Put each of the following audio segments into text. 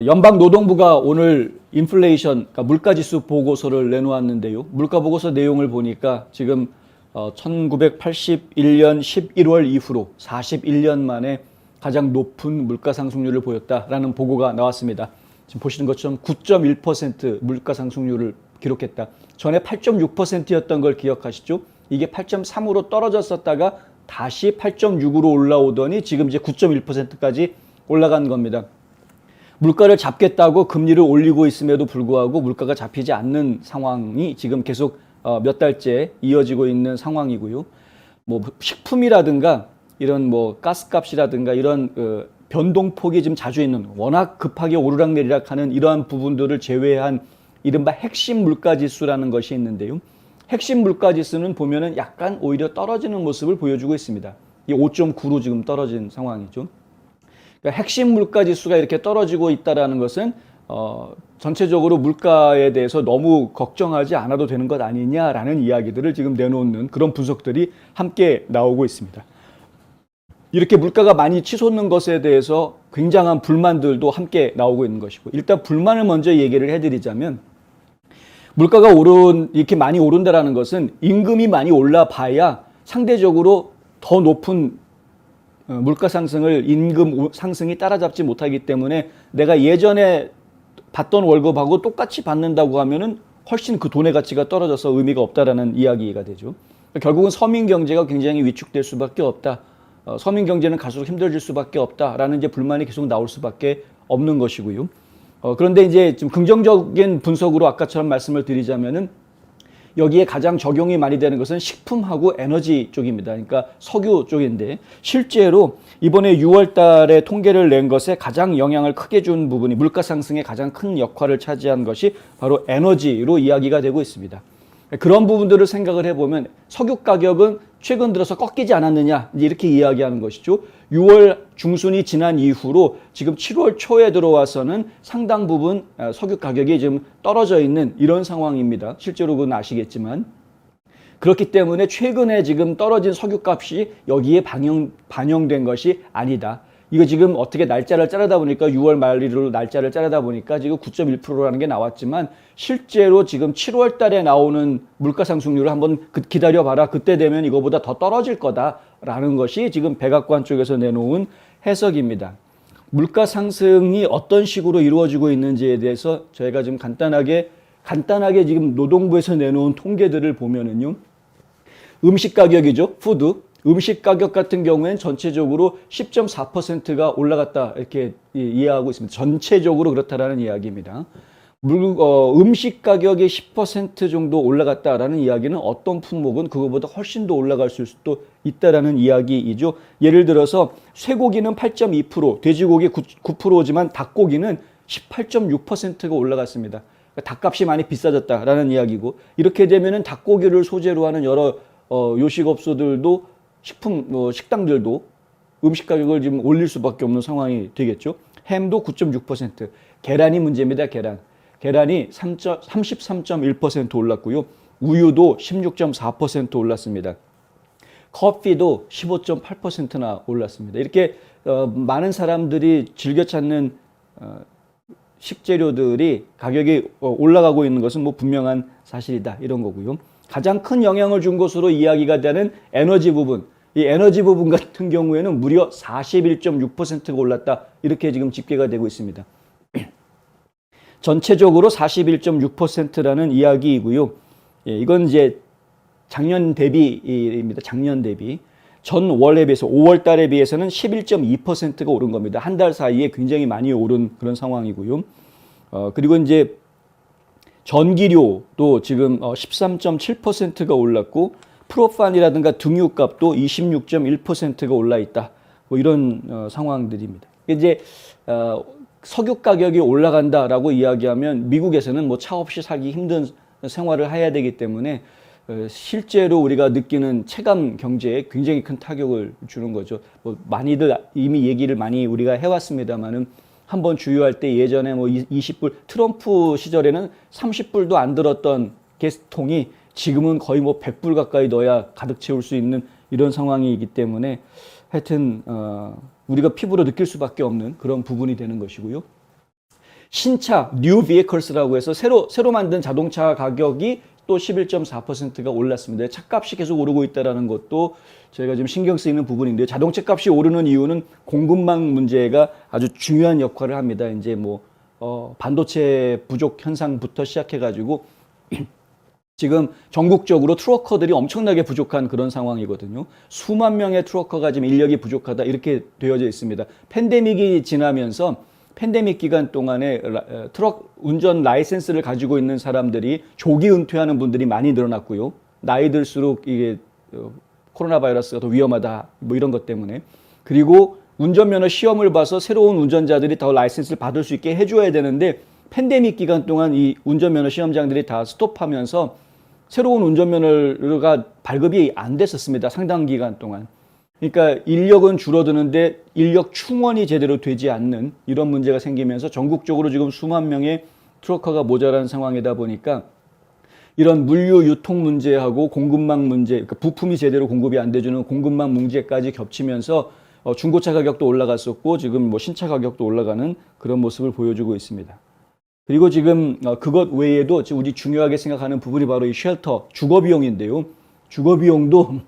연방노동부가 오늘 인플레이션, 그러니까 물가지수 보고서를 내놓았는데요. 물가 보고서 내용을 보니까 지금 1981년 11월 이후로 41년 만에 가장 높은 물가 상승률을 보였다라는 보고가 나왔습니다. 지금 보시는 것처럼 9.1% 물가 상승률을 기록했다. 전에 8.6%였던 걸 기억하시죠? 이게 8.3으로 떨어졌었다가 다시 8.6으로 올라오더니 지금 이제 9.1%까지 올라간 겁니다. 물가를 잡겠다고 금리를 올리고 있음에도 불구하고 물가가 잡히지 않는 상황이 지금 계속 몇 달째 이어지고 있는 상황이고요. 뭐 식품이라든가 이런 뭐 가스값이라든가 이런 변동폭이 좀 자주 있는, 워낙 급하게 오르락내리락하는 이러한 부분들을 제외한 이른바 핵심 물가지수라는 것이 있는데요. 핵심 물가지수는 보면은 약간 오히려 떨어지는 모습을 보여주고 있습니다. 이 5.9로 지금 떨어진 상황이죠. 그러니까 핵심 물가지수가 이렇게 떨어지고 있다는 것은 전체적으로 물가에 대해서 너무 걱정하지 않아도 되는 것 아니냐라는 이야기들을 지금 내놓는 그런 분석들이 함께 나오고 있습니다. 이렇게 물가가 많이 치솟는 것에 대해서 굉장한 불만들도 함께 나오고 있는 것이고, 일단 불만을 먼저 얘기를 해드리자면, 물가가 이렇게 많이 오른다라는 것은 임금이 많이 올라봐야 상대적으로 더 높은 물가 상승을 임금 상승이 따라잡지 못하기 때문에 내가 예전에 받던 월급하고 똑같이 받는다고 하면은 훨씬 그 돈의 가치가 떨어져서 의미가 없다라는 이야기가 되죠. 결국은 서민 경제가 굉장히 위축될 수밖에 없다. 서민 경제는 갈수록 힘들어질 수밖에 없다라는 이제 불만이 계속 나올 수밖에 없는 것이고요. 그런데 이제 좀 긍정적인 분석으로 아까처럼 말씀을 드리자면은 여기에 가장 적용이 많이 되는 것은 식품하고 에너지 쪽입니다. 그러니까 석유 쪽인데, 실제로 이번에 6월 달에 통계를 낸 것에 가장 영향을 크게 준 부분이, 물가 상승에 가장 큰 역할을 차지한 것이 바로 에너지로 이야기가 되고 있습니다. 그런 부분들을 생각을 해보면 석유 가격은 최근 들어서 꺾이지 않았느냐, 이렇게 이야기하는 것이죠. 6월 중순이 지난 이후로 지금 7월 초에 들어와서는 상당 부분 석유 가격이 지금 떨어져 있는 이런 상황입니다. 실제로 그건 아시겠지만. 그렇기 때문에 최근에 지금 떨어진 석유 값이 여기에 반영된 것이 아니다. 이거 지금 어떻게 날짜를 자르다 보니까 6월 말로 날짜를 자르다 보니까 지금 9.1%라는 게 나왔지만, 실제로 지금 7월 달에 나오는 물가 상승률을 한번 기다려봐라. 그때 되면 이거보다 더 떨어질 거다라는 것이 지금 백악관 쪽에서 내놓은 해석입니다. 물가 상승이 어떤 식으로 이루어지고 있는지에 대해서 저희가 지금 간단하게 지금 노동부에서 내놓은 통계들을 보면은요. 음식 가격이죠. 푸드. 음식 가격 같은 경우에는 전체적으로 10.4%가 올라갔다, 이렇게 이해하고 있습니다. 전체적으로 그렇다라는 이야기입니다. 음식 가격이 10% 정도 올라갔다라는 이야기는 어떤 품목은 그거보다 훨씬 더 올라갈 수도 있다라는 이야기이죠. 예를 들어서 쇠고기는 8.2%, 돼지고기 9%지만 닭고기는 18.6%가 올라갔습니다. 그러니까 닭값이 많이 비싸졌다라는 이야기고, 이렇게 되면은 닭고기를 소재로 하는 여러 요식업소들도 식당들도 음식 가격을 지금 올릴 수밖에 없는 상황이 되겠죠. 햄도 9.6%, 계란이 문제입니다. 계란이 33.1% 올랐고요. 우유도 16.4% 올랐습니다. 커피도 15.8%나 올랐습니다. 이렇게 많은 사람들이 즐겨 찾는 식재료들이 가격이 올라가고 있는 것은 뭐 분명한 사실이다, 이런 거고요. 가장 큰 영향을 준 것으로 이야기가 되는 에너지 부분, 이 에너지 부분 같은 경우에는 무려 41.6%가 올랐다, 이렇게 지금 집계가 되고 있습니다. 전체적으로 41.6%라는 이야기이고요. 이건 이제 작년 대비입니다. 작년 대비. 전월에 비해서 5월 달에 비해서는 11.2%가 오른 겁니다. 한 달 사이에 굉장히 많이 오른 그런 상황이고요. 그리고 이제 전기료도 지금 13.7%가 올랐고, 프로판이라든가 등유값도 26.1%가 올라 있다. 뭐 이런 상황들입니다. 이제 석유 가격이 올라간다라고 이야기하면 미국에서는 뭐 차 없이 살기 힘든 생활을 해야 되기 때문에 실제로 우리가 느끼는 체감 경제에 굉장히 큰 타격을 주는 거죠. 뭐 많이들 이미 얘기를 많이 우리가 해왔습니다만은, 한번 주유할 때 예전에 뭐 20불, 트럼프 시절에는 30불도 안 들었던 가스통이 지금은 거의 뭐 100불 가까이 넣어야 가득 채울 수 있는 이런 상황이기 때문에 하여튼 우리가 피부로 느낄 수밖에 없는 그런 부분이 되는 것이고요. 신차, new vehicles라고 해서 새로 만든 자동차 가격이 또 11.4%가 올랐습니다. 차값이 계속 오르고 있다는 것도 저희가 좀 신경 쓰이는 부분인데요. 자동차 값이 오르는 이유는 공급망 문제가 아주 중요한 역할을 합니다. 이제 뭐 반도체 부족 현상부터 시작해가지고 지금 전국적으로 트럭커들이 엄청나게 부족한 그런 상황이거든요. 수만 명의 트럭커가 지금 인력이 부족하다 이렇게 되어져 있습니다. 팬데믹이 지나면서 팬데믹 기간 동안에 트럭 운전 라이센스를 가지고 있는 사람들이 조기 은퇴하는 분들이 많이 늘어났고요. 나이 들수록 이게 코로나 바이러스가 더 위험하다 뭐 이런 것 때문에, 그리고 운전면허 시험을 봐서 새로운 운전자들이 더 라이센스를 받을 수 있게 해줘야 되는데 팬데믹 기간 동안 이 운전면허 시험장들이 다 스톱하면서 새로운 운전면허가 발급이 안 됐었습니다. 상당 기간 동안. 그러니까 인력은 줄어드는데 인력 충원이 제대로 되지 않는 이런 문제가 생기면서 전국적으로 지금 수만 명의 트럭커가 모자란 상황이다 보니까 이런 물류 유통 문제하고 공급망 문제, 그러니까 부품이 제대로 공급이 안 돼주는 공급망 문제까지 겹치면서 중고차 가격도 올라갔었고 지금 뭐 신차 가격도 올라가는 그런 모습을 보여주고 있습니다. 그리고 지금 그것 외에도 우리 중요하게 생각하는 부분이 바로 이 쉘터, 주거 비용인데요. 주거 비용도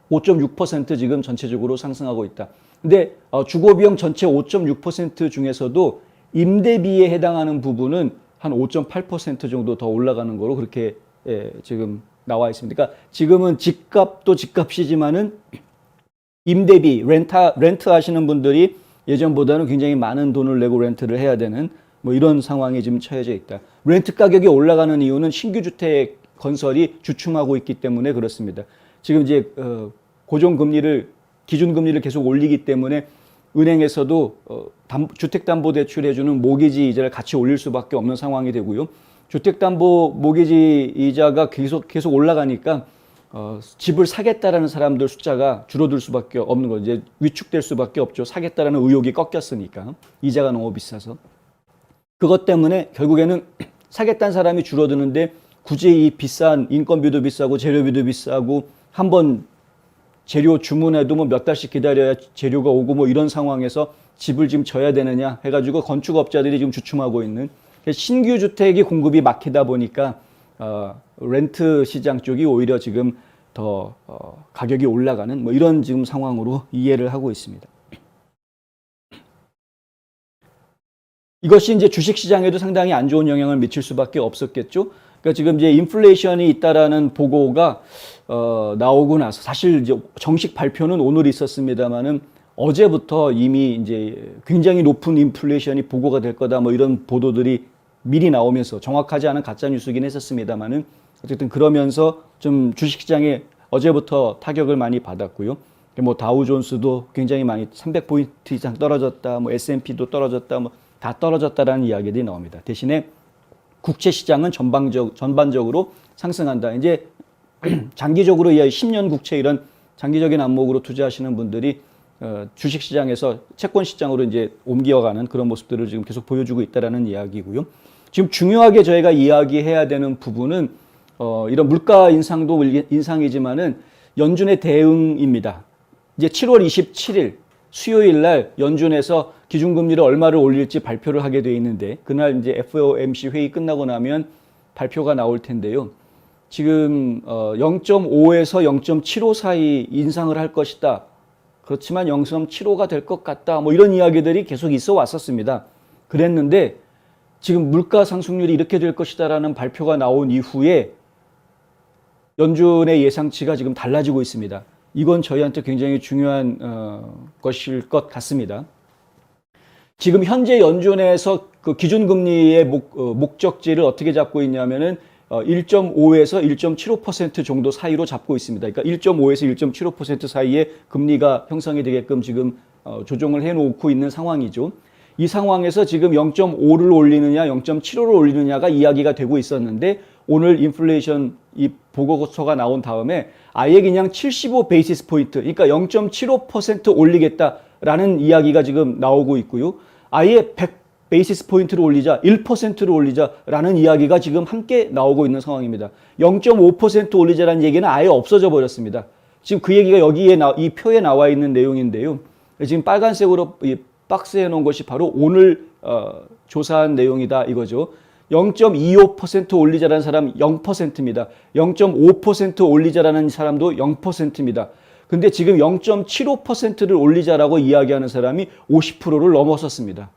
5.6% 지금 전체적으로 상승하고 있다. 근데 주거 비용 전체 5.6% 중에서도 임대비에 해당하는 부분은 한 5.8% 정도 더 올라가는 거로 그렇게 지금 나와 있습니다. 그러니까 지금은 집값도 집값이지만은 임대비, 렌트 하시는 분들이 예전보다는 굉장히 많은 돈을 내고 렌트를 해야 되는 뭐 이런 상황이 지금 처해져 있다. 렌트 가격이 올라가는 이유는 신규 주택 건설이 주춤하고 있기 때문에 그렇습니다. 지금 이제 고정금리를, 기준금리를 계속 올리기 때문에 은행에서도 주택담보대출해주는 모기지 이자를 같이 올릴 수밖에 없는 상황이 되고요. 주택담보 모기지 이자가 계속 올라가니까 집을 사겠다라는 사람들 숫자가 줄어들 수밖에 없는 거죠. 이제 위축될 수밖에 없죠. 사겠다라는 의욕이 꺾였으니까. 이자가 너무 비싸서. 그것 때문에 결국에는 사겠다는 사람이 줄어드는데 굳이 이 비싼 인건비도 비싸고 재료비도 비싸고 한번 재료 주문해도 뭐 몇 달씩 기다려야 재료가 오고 뭐 이런 상황에서 집을 지금 져야 되느냐 해가지고 건축업자들이 지금 주춤하고 있는, 신규 주택이 공급이 막히다 보니까 렌트 시장 쪽이 오히려 지금 더 가격이 올라가는 뭐 이런 지금 상황으로 이해를 하고 있습니다. 이것이 이제 주식 시장에도 상당히 안 좋은 영향을 미칠 수밖에 없었겠죠. 그러니까 지금 이제 인플레이션이 있다라는 보고가 나오고 나서, 사실 이제 정식 발표는 오늘 있었습니다만은 어제부터 이미 이제 굉장히 높은 인플레이션이 보고가 될 거다 뭐 이런 보도들이 미리 나오면서, 정확하지 않은 가짜 뉴스긴 했었습니다만은 어쨌든 그러면서 좀 주식시장에 어제부터 타격을 많이 받았고요. 뭐 다우존스도 굉장히 많이 300포인트 이상 떨어졌다, 뭐 S&P도 떨어졌다, 뭐 다 떨어졌다라는 이야기들이 나옵니다. 대신에 국채 시장은 전반적으로 상승한다. 이제 장기적으로 10년 국채 이런 장기적인 안목으로 투자하시는 분들이 주식 시장에서 채권 시장으로 이제 옮겨가는 그런 모습들을 지금 계속 보여주고 있다라는 이야기고요. 지금 중요하게 저희가 이야기해야 되는 부분은 이런 물가 인상도 인상이지만은 연준의 대응입니다. 이제 7월 27일 수요일 날 연준에서 기준금리를 얼마를 올릴지 발표를 하게 돼 있는데, 그날 이제 FOMC 회의 끝나고 나면 발표가 나올 텐데요. 지금 0.5에서 0.75 사이 인상을 할 것이다. 그렇지만 0.75가 될 것 같다. 뭐 이런 이야기들이 계속 있어 왔었습니다. 그랬는데 지금 물가 상승률이 이렇게 될 것이다라는 발표가 나온 이후에 연준의 예상치가 지금 달라지고 있습니다. 이건 저희한테 굉장히 중요한 것일 것 같습니다. 지금 현재 연준에서 그 기준금리의 목적지를 어떻게 잡고 있냐면은 1.5에서 1.75% 정도 사이로 잡고 있습니다. 그러니까 1.5에서 1.75% 사이에 금리가 형성이 되게끔 지금 조정을 해놓고 있는 상황이죠. 이 상황에서 지금 0.5를 올리느냐 0.75를 올리느냐가 이야기가 되고 있었는데, 오늘 인플레이션 이 보고서가 나온 다음에 아예 그냥 75 베이시스 포인트, 그러니까 0.75% 올리겠다라는 이야기가 지금 나오고 있고요. 아예 100 베이시스 포인트를 올리자, 1%를 올리자라는 이야기가 지금 함께 나오고 있는 상황입니다. 0.5% 올리자라는 얘기는 아예 없어져 버렸습니다. 지금 그 얘기가 여기에 이 표에 나와 있는 내용인데요. 지금 빨간색으로 박스해 놓은 것이 바로 오늘 조사한 내용이다 이거죠. 0.25% 올리자라는 사람 0%입니다. 0.5% 올리자라는 사람도 0%입니다. 근데 지금 0.75%를 올리자라고 이야기하는 사람이 50%를 넘어섰습니다.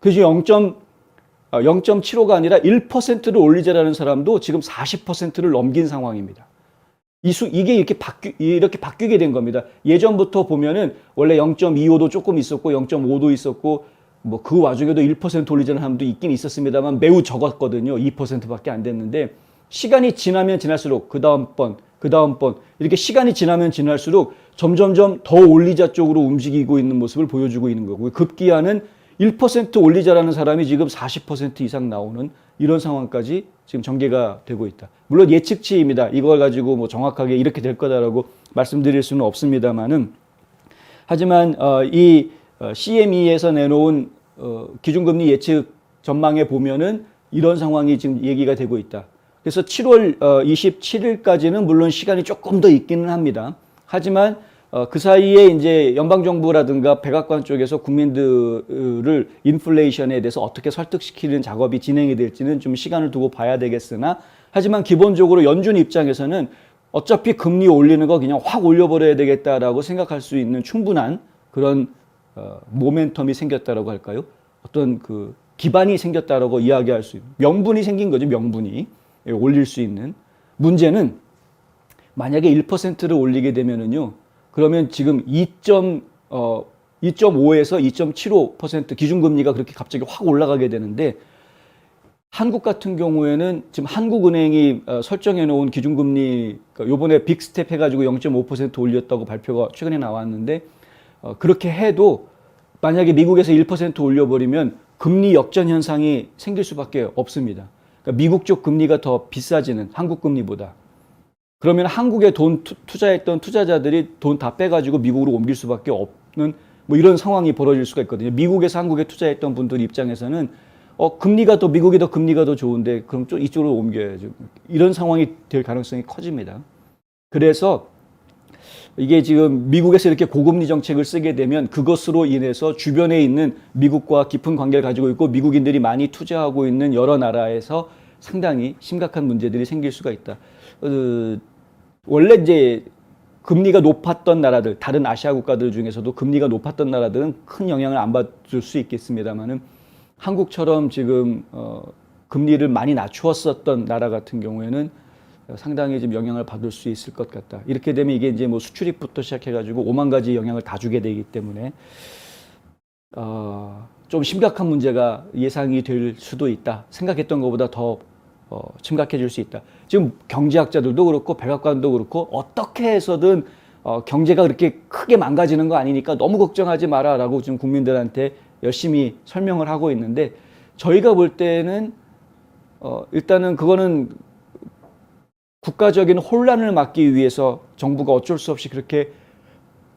그래서 0.75가 아니라 1%를 올리자라는 사람도 지금 40%를 넘긴 상황입니다. 이게 이렇게 바뀌게 된 겁니다. 예전부터 보면은 원래 0.25도 조금 있었고 0.5도 있었고 뭐 그 와중에도 1% 올리자는 사람도 있긴 있었습니다만 매우 적었거든요. 2%밖에 안 됐는데 시간이 지나면 지날수록 그 다음 번 이렇게 시간이 지나면 지날수록 점점점 더 올리자 쪽으로 움직이고 있는 모습을 보여주고 있는 거고요. 급기야는 1% 올리자라는 사람이 지금 40% 이상 나오는 이런 상황까지 지금 전개가 되고 있다. 물론 예측치입니다. 이걸 가지고 뭐 정확하게 이렇게 될 거다라고 말씀드릴 수는 없습니다만은 하지만 이 CME에서 내놓은 기준금리 예측 전망에 보면은 이런 상황이 지금 얘기가 되고 있다. 그래서 7월 27일까지는 물론 시간이 조금 더 있기는 합니다. 하지만 그 사이에 이제 연방정부라든가 백악관 쪽에서 국민들을 인플레이션에 대해서 어떻게 설득시키는 작업이 진행이 될지는 좀 시간을 두고 봐야 되겠으나 하지만 기본적으로 연준 입장에서는 어차피 금리 올리는 거 그냥 확 올려버려야 되겠다라고 생각할 수 있는 충분한 그런 모멘텀이 생겼다라고 할까요? 어떤 그 기반이 생겼다라고 이야기할 수 있는 명분이 생긴 거죠. 명분이 올릴 수 있는. 문제는 만약에 1%를 올리게 되면은요. 그러면 지금 2.5에서 2.75% 기준금리가 그렇게 갑자기 확 올라가게 되는데 한국 같은 경우에는 지금 한국은행이 설정해 놓은 기준금리 요번에 빅스텝 해가지고 0.5% 올렸다고 발표가 최근에 나왔는데 그렇게 해도 만약에 미국에서 1% 올려버리면 금리 역전 현상이 생길 수밖에 없습니다. 그러니까 미국 쪽 금리가 더 비싸지는 한국 금리보다. 그러면 한국에 돈 투자했던 투자자들이 돈 다 빼가지고 미국으로 옮길 수밖에 없는 뭐 이런 상황이 벌어질 수가 있거든요. 미국에서 한국에 투자했던 분들 입장에서는 미국이 더 금리가 더 좋은데 그럼 좀 이쪽으로 옮겨야죠. 이런 상황이 될 가능성이 커집니다. 그래서 이게 지금 미국에서 이렇게 고금리 정책을 쓰게 되면 그것으로 인해서 주변에 있는 미국과 깊은 관계를 가지고 있고 미국인들이 많이 투자하고 있는 여러 나라에서 상당히 심각한 문제들이 생길 수가 있다. 원래 이제 금리가 높았던 나라들, 다른 아시아 국가들 중에서도 금리가 높았던 나라들은 큰 영향을 안 받을 수 있겠습니다만은 한국처럼 지금 금리를 많이 낮추었었던 나라 같은 경우에는 상당히 좀 영향을 받을 수 있을 것 같다. 이렇게 되면 이게 이제 뭐 수출입부터 시작해가지고 5만 가지 영향을 다 주게 되기 때문에 좀 심각한 문제가 예상이 될 수도 있다. 생각했던 것보다 더 심각해질 수 있다. 지금 경제학자들도 그렇고 백악관도 그렇고 어떻게 해서든 경제가 그렇게 크게 망가지는 거 아니니까 너무 걱정하지 마라라고 지금 국민들한테 열심히 설명을 하고 있는데 저희가 볼 때는 일단은 그거는 국가적인 혼란을 막기 위해서 정부가 어쩔 수 없이 그렇게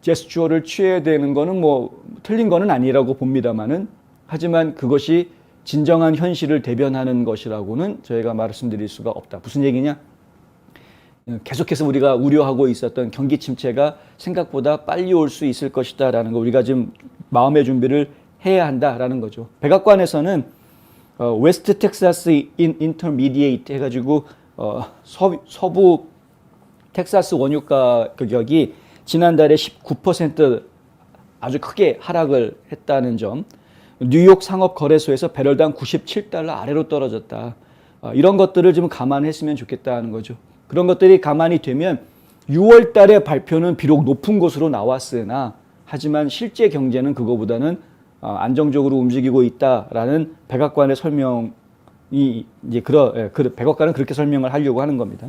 제스처를 취해야 되는 거는 뭐 틀린 거는 아니라고 봅니다만은 하지만 그것이 진정한 현실을 대변하는 것이라고는 저희가 말씀드릴 수가 없다. 무슨 얘기냐? 계속해서 우리가 우려하고 있었던 경기 침체가 생각보다 빨리 올 수 있을 것이다라는 거 우리가 지금 마음의 준비를 해야 한다라는 거죠. 백악관에서는 웨스트 텍사스 인터미디에이트 해가지고 서부 텍사스 원유가 가격이 지난달에 19% 아주 크게 하락을 했다는 점, 뉴욕 상업거래소에서 배럴당 97달러 아래로 떨어졌다. 이런 것들을 좀 감안했으면 좋겠다는 거죠. 그런 것들이 감안이 되면 6월 달에 발표는 비록 높은 것으로 나왔으나 하지만 실제 경제는 그거보다는 안정적으로 움직이고 있다라는 백악관의 설명이 이제 백악관은 그렇게 설명을 하려고 하는 겁니다.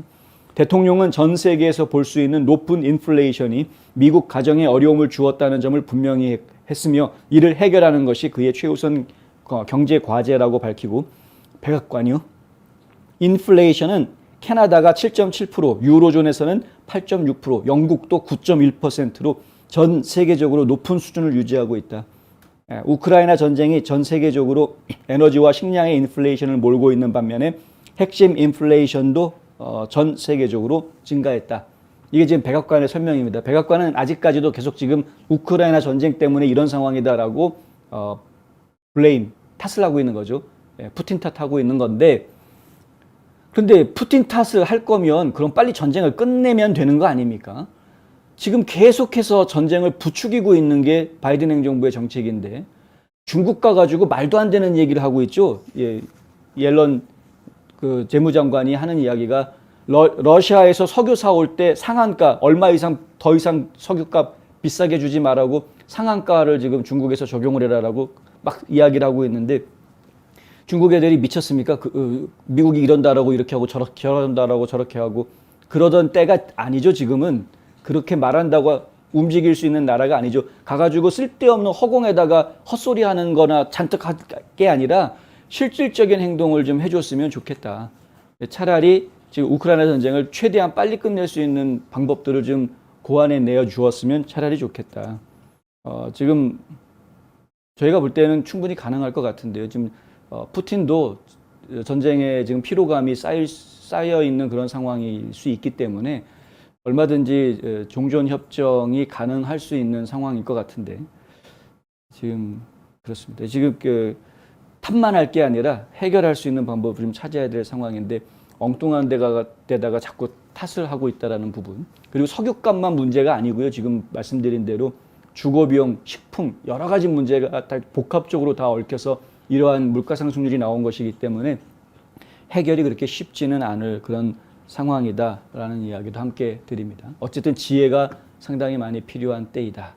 대통령은 전 세계에서 볼 수 있는 높은 인플레이션이 미국 가정에 어려움을 주었다는 점을 분명히 했으며 이를 해결하는 것이 그의 최우선 경제 과제라고 밝히고 백악관이요. 인플레이션은 캐나다가 7.7%, 유로존에서는 8.6%, 영국도 9.1%로 전 세계적으로 높은 수준을 유지하고 있다. 우크라이나 전쟁이 전 세계적으로 에너지와 식량의 인플레이션을 몰고 있는 반면에 핵심 인플레이션도 전 세계적으로 증가했다. 이게 지금 백악관의 설명입니다. 백악관은 아직까지도 계속 지금 우크라이나 전쟁 때문에 이런 상황이다라고 블레임, 탓을 하고 있는 거죠. 푸틴 탓하고 있는 건데, 그런데 푸틴 탓을 할 거면 그럼 빨리 전쟁을 끝내면 되는 거 아닙니까? 지금 계속해서 전쟁을 부추기고 있는 게 바이든 행정부의 정책인데 중국가 가지고 말도 안 되는 얘기를 하고 있죠. 옐런 그 재무장관이 하는 이야기가 러시아에서 석유 사올 때 상한가 얼마 이상 더 이상 석유값 비싸게 주지 말라고 상한가를 지금 중국에서 적용을 해라라고 막 이야기를 하고 있는데 중국 애들이 미쳤습니까? 미국이 이런다라고 이렇게 하고 저렇게 한다라고 저렇게 하고 그러던 때가 아니죠. 지금은 그렇게 말한다고 움직일 수 있는 나라가 아니죠. 가가지고 쓸데없는 허공에다가 헛소리 하는 거나 잔뜩 할 게 아니라 실질적인 행동을 좀 해줬으면 좋겠다. 차라리 지금 우크라이나 전쟁을 최대한 빨리 끝낼 수 있는 방법들을 좀 고안해 내어 주었으면 차라리 좋겠다. 지금 저희가 볼 때는 충분히 가능할 것 같은데요. 지금 푸틴도 전쟁에 지금 피로감이 쌓여 있는 그런 상황일 수 있기 때문에 얼마든지 종전 협정이 가능할 수 있는 상황일 것 같은데 지금 그렇습니다. 지금 탓만할 게 아니라 해결할 수 있는 방법을 좀 찾아야 될 상황인데 엉뚱한 데다가 자꾸 탓을 하고 있다라는 부분. 그리고 석유값만 문제가 아니고요. 지금 말씀드린 대로 주거비용, 식품 여러 가지 문제가 다 복합적으로 다 얽혀서 이러한 물가 상승률이 나온 것이기 때문에 해결이 그렇게 쉽지는 않을 그런 상황이다라는 이야기도 함께 드립니다. 어쨌든 지혜가 상당히 많이 필요한 때이다.